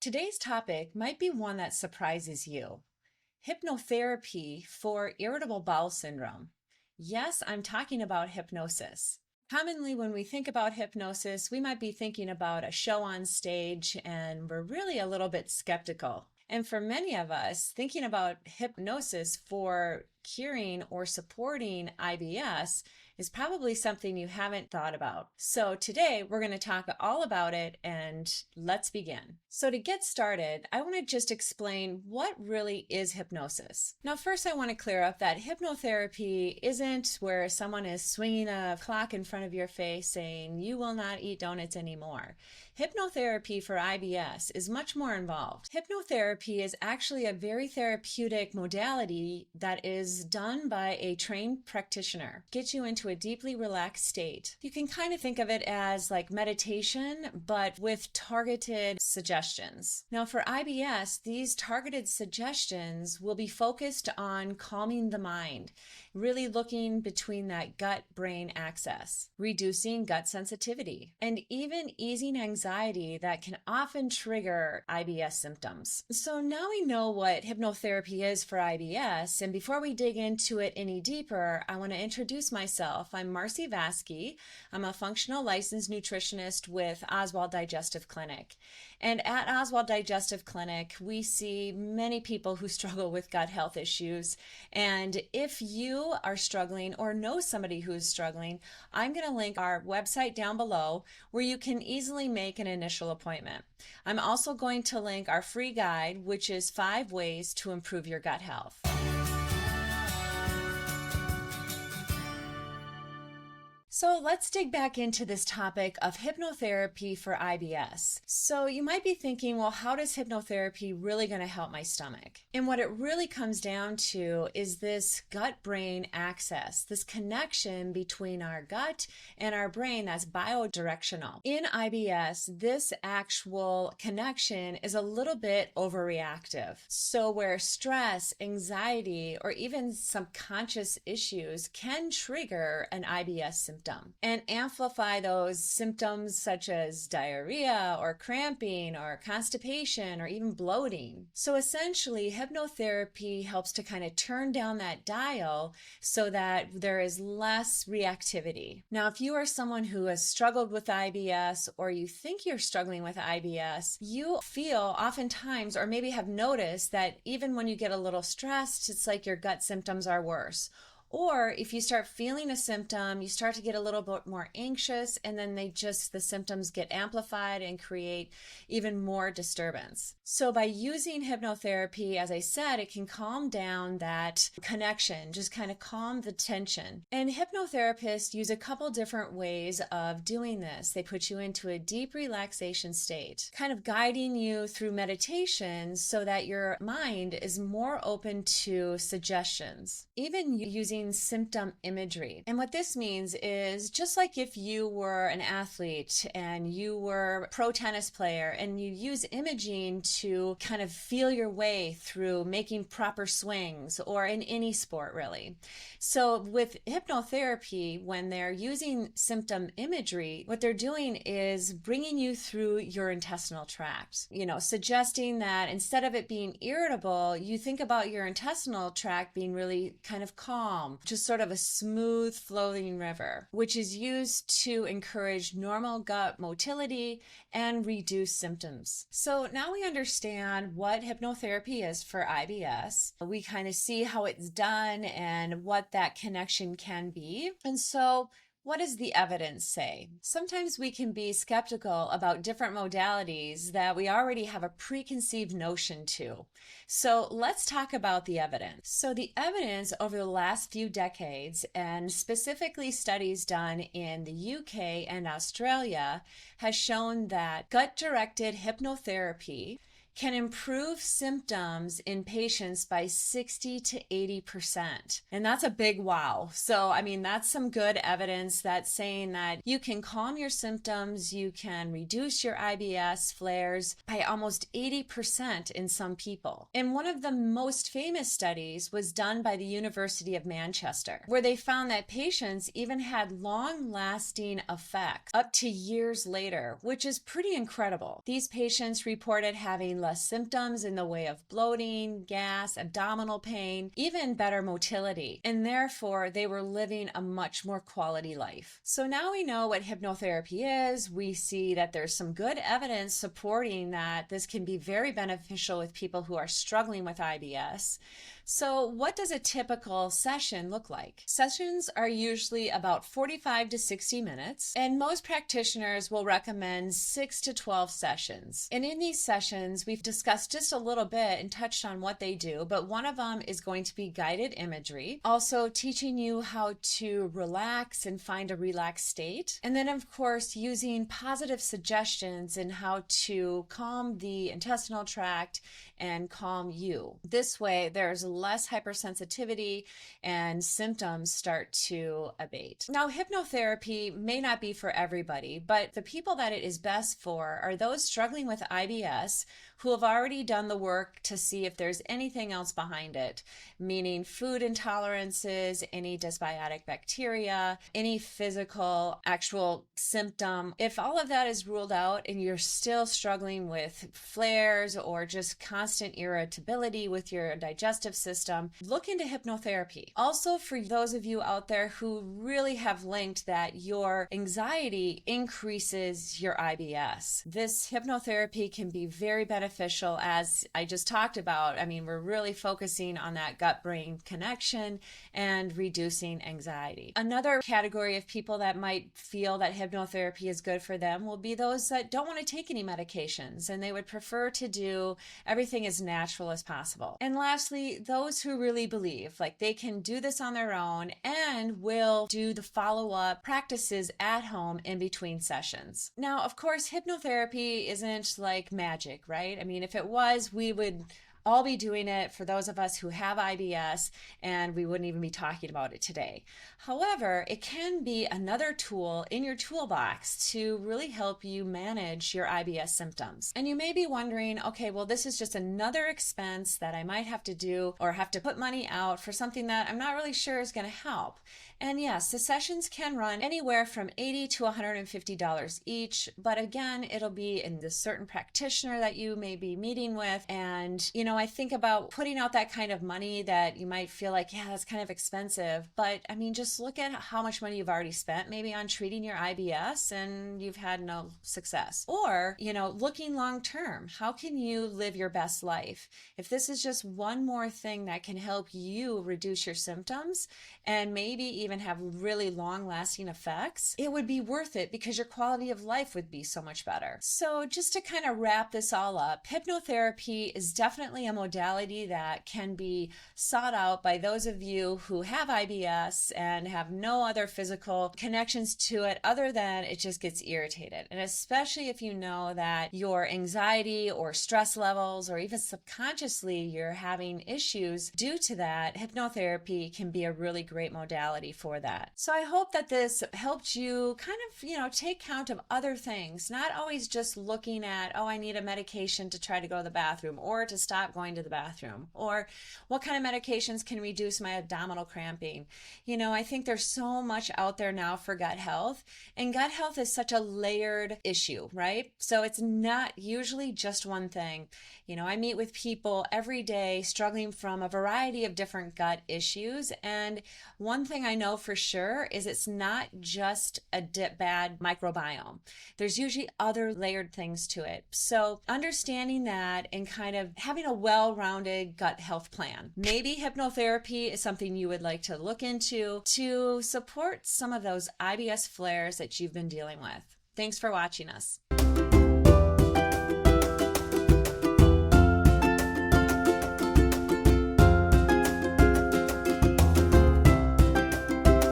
Today's topic might be one that surprises you. Hypnotherapy for irritable bowel syndrome. Yes, I'm talking about hypnosis. Commonly, when we think about hypnosis, we might be thinking about a show on stage, and we're really a little bit skeptical. And for many of us, thinking about hypnosis for curing or supporting IBS is probably something you haven't thought about. So today we're going to talk all about it, and let's begin. So to get started, I want to just explain what really is hypnosis. Now, first I want to clear up that hypnotherapy isn't where someone is swinging a clock in front of your face saying you will not eat donuts anymore. Hypnotherapy for IBS is much more involved. Hypnotherapy is actually a very therapeutic modality that is done by a trained practitioner. Gets you into a deeply relaxed state. You can kind of think of it as like meditation, but with targeted suggestions. Now for IBS, these targeted suggestions will be focused on calming the mind, really looking between that gut-brain axis, reducing gut sensitivity, and even easing anxiety that can often trigger IBS symptoms. So now we know what hypnotherapy is for IBS, and before we dig into it any deeper, I want to introduce myself. I'm Marcy Vasky. I'm a functional licensed nutritionist with Oswald Digestive Clinic. And at Oswald Digestive Clinic, we see many people who struggle with gut health issues. And if you are struggling or know somebody who is struggling, I'm going to link our website down below where you can easily make an initial appointment. I'm also going to link our free guide, which is 5 ways to improve your gut health. So let's dig back into this topic of hypnotherapy for IBS. So you might be thinking, well, how does hypnotherapy really going to help my stomach? And what it really comes down to is this gut-brain axis, this connection between our gut and our brain that's biodirectional. In IBS, this actual connection is a little bit overreactive. So where stress, anxiety, or even subconscious issues can trigger an IBS symptom and amplify those symptoms such as diarrhea or cramping or constipation or even bloating. So essentially, hypnotherapy helps to kind of turn down that dial so that there is less reactivity. Now, if you are someone who has struggled with IBS or you think you're struggling with IBS, you feel oftentimes or maybe have noticed that even when you get a little stressed, it's like your gut symptoms are worse. Or if you start feeling a symptom, you start to get a little bit more anxious, and then the symptoms get amplified and create even more disturbance. So by using hypnotherapy, as I said, it can calm down that connection, just kind of calm the tension. And hypnotherapists use a couple different ways of doing this. They put you into a deep relaxation state, kind of guiding you through meditation so that your mind is more open to suggestions. Even using symptom imagery. And what this means is just like if you were an athlete and you were a pro tennis player and you use imaging to kind of feel your way through making proper swings, or in any sport really. So with hypnotherapy, when they're using symptom imagery, what they're doing is bringing you through your intestinal tract, suggesting that instead of it being irritable, you think about your intestinal tract being really kind of calm, just sort of a smooth flowing river, which is used to encourage normal gut motility and reduce symptoms. So now we understand what hypnotherapy is for IBS. We kind of see how it's done and what that connection can be. And so what does the evidence say? Sometimes we can be skeptical about different modalities that we already have a preconceived notion to. So let's talk about the evidence. So the evidence over the last few decades, and specifically studies done in the UK and Australia, has shown that gut-directed hypnotherapy can improve symptoms in patients by 60 to 80%. And that's a big wow. So, I mean, that's some good evidence that's saying that you can calm your symptoms, you can reduce your IBS flares by almost 80% in some people. And one of the most famous studies was done by the University of Manchester, where they found that patients even had long-lasting effects up to years later, which is pretty incredible. These patients reported having less symptoms in the way of bloating, gas, abdominal pain, even better motility, and therefore they were living a much more quality life. So now we know what hypnotherapy is. We see that there's some good evidence supporting that this can be very beneficial with people who are struggling with IBS. So what does a typical session look like? Sessions are usually about 45 to 60 minutes, and most practitioners will recommend 6 to 12 sessions. And in these sessions, we've discussed just a little bit and touched on what they do, but one of them is going to be guided imagery, also teaching you how to relax and find a relaxed state. And then, of course, using positive suggestions in how to calm the intestinal tract and calm you. This way, there's less hypersensitivity and symptoms start to abate. Now, hypnotherapy may not be for everybody, but the people that it is best for are those struggling with IBS who have already done the work to see if there's anything else behind it, meaning food intolerances, any dysbiotic bacteria, any physical actual symptom. If all of that is ruled out and you're still struggling with flares or just constant irritability with your digestive system, look into hypnotherapy. Also, for those of you out there who really have linked that your anxiety increases your IBS, this hypnotherapy can be very beneficial, as I just talked about. I mean, we're really focusing on that gut-brain connection and reducing anxiety. Another category of people that might feel that hypnotherapy is good for them will be those that don't want to take any medications and they would prefer to do everything as natural as possible. And lastly, those who really believe like they can do this on their own and will do the follow-up practices at home in between sessions. Now, of course, hypnotherapy isn't like magic, right? I mean, if it was, we would all be doing it for those of us who have IBS, and we wouldn't even be talking about it today. However, it can be another tool in your toolbox to really help you manage your IBS symptoms. And you may be wondering, okay, well, this is just another expense that I might have to do or have to put money out for something that I'm not really sure is going to help. And yes, the sessions can run anywhere from $80 to $150 each, but again, it'll be in the certain practitioner that you may be meeting with. And, you know, I think about putting out that kind of money that you might feel like, yeah, that's kind of expensive. But I mean, just look at how much money you've already spent maybe on treating your IBS and you've had no success. Or, you know, looking long term, how can you live your best life? If this is just one more thing that can help you reduce your symptoms and maybe even have really long lasting effects, it would be worth it because your quality of life would be so much better. So just to kind of wrap this all up, hypnotherapy is definitely a modality that can be sought out by those of you who have IBS and have no other physical connections to it other than it just gets irritated. And especially if you know that your anxiety or stress levels or even subconsciously you're having issues due to that, hypnotherapy can be a really great modality for that. So I hope that this helped you kind of, you know, take count of other things, not always just looking at, oh, I need a medication to try to go to the bathroom or to stop going to the bathroom, or what kind of medications can reduce my abdominal cramping. You know, I think there's so much out there now for gut health, and gut health is such a layered issue, right? So it's not usually just one thing. You know, I meet with people every day struggling from a variety of different gut issues, and one thing I know for sure is it's not just a bad microbiome. There's usually other layered things to it. So understanding that and kind of having a well-rounded gut health plan. Maybe hypnotherapy is something you would like to look into to support some of those IBS flares that you've been dealing with. Thanks for watching us.